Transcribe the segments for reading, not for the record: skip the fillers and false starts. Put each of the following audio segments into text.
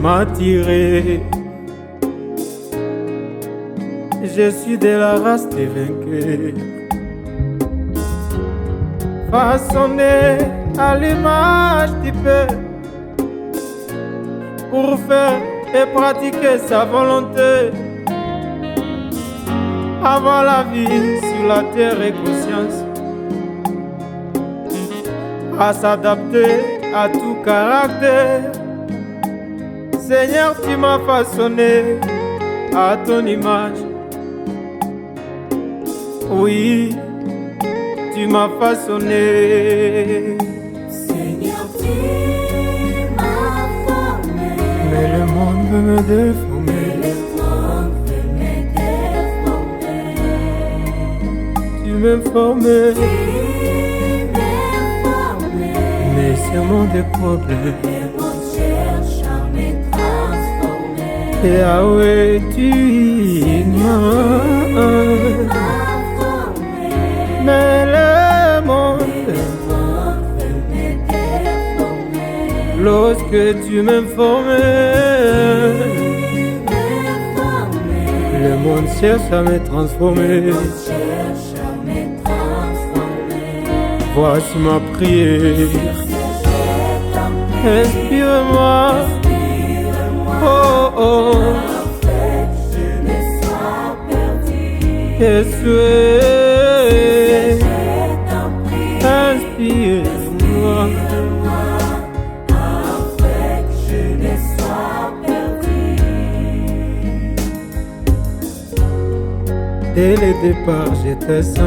m'attirer. Je suis de la race des vainqueurs, façonné à l'image du Père, pour faire et pratiquer sa volonté. Avoir la vie sur la terre et conscience, à s'adapter à tout caractère. Seigneur, tu m'as façonné à ton image. Oui, tu m'as façonné. Seigneur, tu m'as formé. Mais le monde veut me déformer. Le monde veut me déformer. Tu m'as formé. Tu m'as formé. Mais ce monde est problème. Le monde cherche à me transformer. Yahweh, tu m'as. Mais le monde veut me déformer. lorsque tu m'informais, le monde cherche à me transformer. Voici ma prière. Inspire-moi, oh oh, Jésus, inspire-moi. Dès le départ, j'étais saint.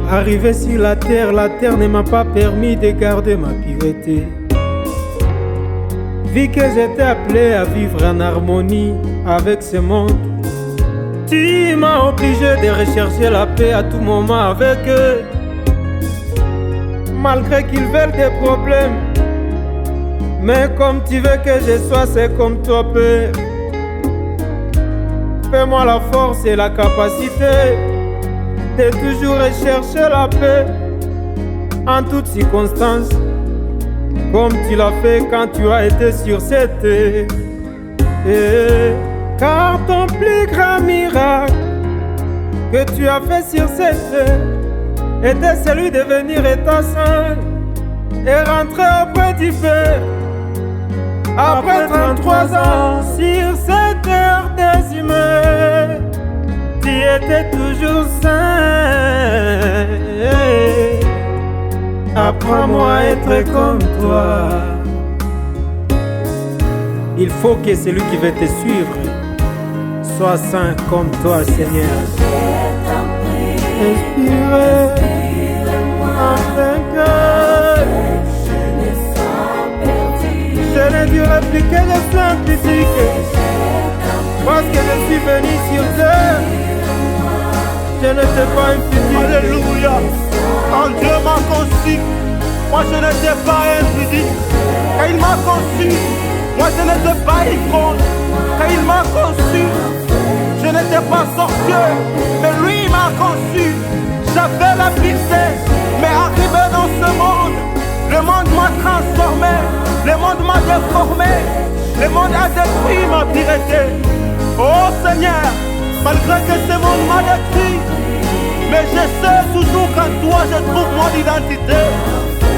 Arrivé sur la terre ne m'a pas permis de garder ma pureté. Vu que j'étais appelé à vivre en harmonie avec ce monde, tu m'as obligé de rechercher la paix à tout moment avec eux. Malgré qu'ils veulent des problèmes, mais comme tu veux que je sois, c'est comme toi, Père. Fais-moi la force et la capacité de toujours rechercher la paix en toutes circonstances, comme tu l'as fait quand tu as été sur cette terre. Car ton plus grand miracle que tu as fait sur cette terre était celui de venir étant saint et rentrer auprès du Père. Après 33 ans sur cette terre des humains, tu étais toujours saint. Apprends-moi à être comme toi. Il faut que celui qui veut te suivre soit saint comme toi, Seigneur. Inspire-moi afin que je n'ai dû répliquer le scientifique, parce que je suis venu sur terre. Je n'étais pas impudique. Alléluia. Quand Dieu m'a conçu, moi je n'étais pas impudique. Quand il m'a conçu, moi je n'étais pas ivrogne. Quand il m'a conçu, je n'étais pas sorcieux. Mais lui il m'a conçu, j'avais la pureté. Mais arrivé dans ce monde, le monde m'a transformé. Le monde m'a déformé. Le monde a détruit ma pureté. Oh Seigneur, malgré que ce monde m'a détruit, mais je sais toujours qu'en toi je trouve mon identité.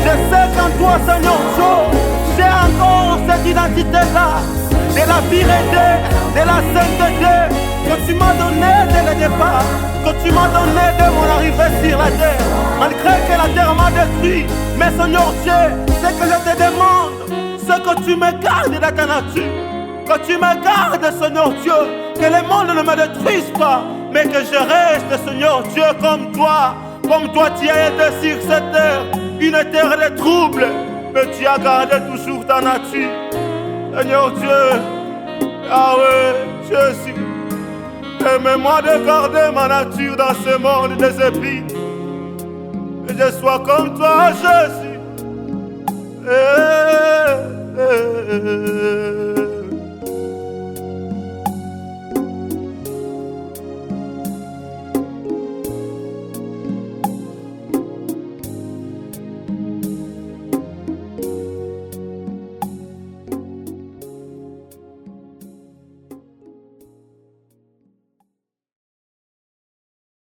Je sais qu'en toi, Seigneur Dieu, j'ai encore cette identité-là, de la pureté, de la sainteté que tu m'as donné dès le départ, que tu m'as donné dès mon arrivée sur la terre. Malgré que la terre m'a détruit, mais Seigneur Dieu, c'est que je te demande, c'est que tu me gardes dans ta nature, que tu me gardes, Seigneur Dieu, que le monde ne me détruise pas, mais que je reste, Seigneur Dieu, comme toi tu as été sur cette terre, une terre de troubles, mais tu as gardé toujours ta nature. Seigneur Dieu, Yahweh, Jésus, aime-moi de garder ma nature dans ce monde des épines, que je sois comme toi, Jésus.